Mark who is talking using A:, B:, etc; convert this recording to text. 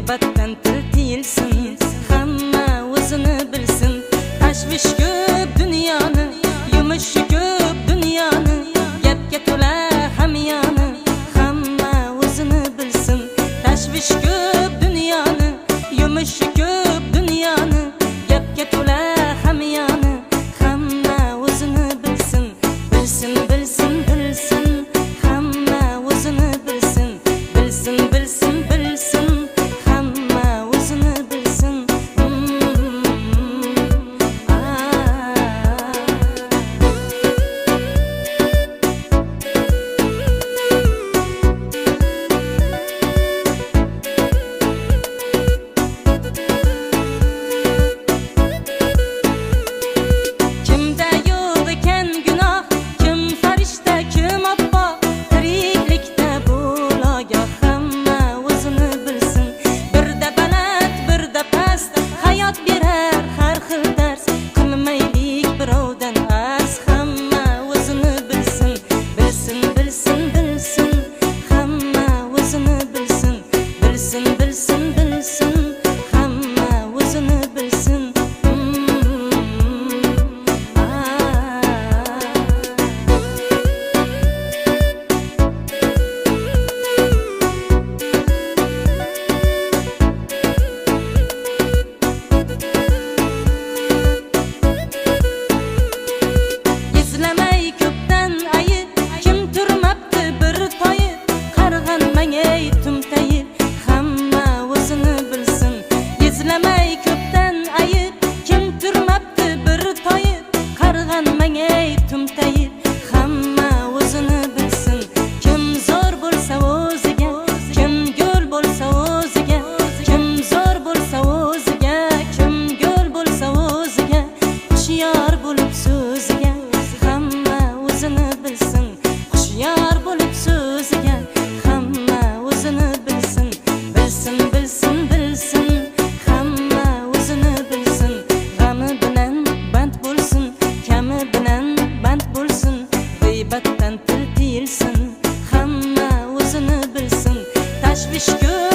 A: g'iybatdan til tiyilsin, hamma o'zini bilsin. Tashvish ko'p dunyoni, yumushi ko'p dunyoni, gapga to'la hamyoni, hamma o'zini bilsin. Tashvish ko'p dunyoni, yumushi ko'p dunyoni, gapga to'la hamyoni, hamma o'zini bilsin. Bilsin, bilsin, bilsin, hamma o'zini bilsin. Bilsin, bilsin, bilsin, hamma o'zini bilsin. Kimda yo'q ekan gunoh, kim farishta, kim obbo, tiriklikda bo'logoh, hamma o'zini bilsin. Birda baland, birda past, hayot berar har xil dars. Qilmaylik birovdan as, hamma o'zini bilsin. Bilsin, bilsin, bilsin, hamma o'zini bilsin. Bilsin, bilsin, bilsin, hamma o'zini bilsin. Izlamay ko'pdan ayib, kim turmabdi bir toyib, qarg'anmay tumtayib, hamma o'zini bilsin. Izlamay ko'pdan ayib, kim turmabdi bir toyib, qarg'anmay tumtayib, hamma o'zini bilsin. Kim zo'r bo'lsa o'ziga, kim go'l bo'lsa o'ziga, kim zo'r bo'lsa o'ziga, kim go'l bo'lsa o'ziga, hushyor bo'lib so'ziga, hamma o'zini bilsin. Hushyor bo'lib so'ziga, hamma o'zini bilsin. Bilsin, bilsin, bilsin, hamma o'zini bilsin. G'ami bilan band bo'lsin, kami bilan band bo'lsin. G'iybatdan til tiyilsin, hamma o'zini bilsin. Tashvish ko'p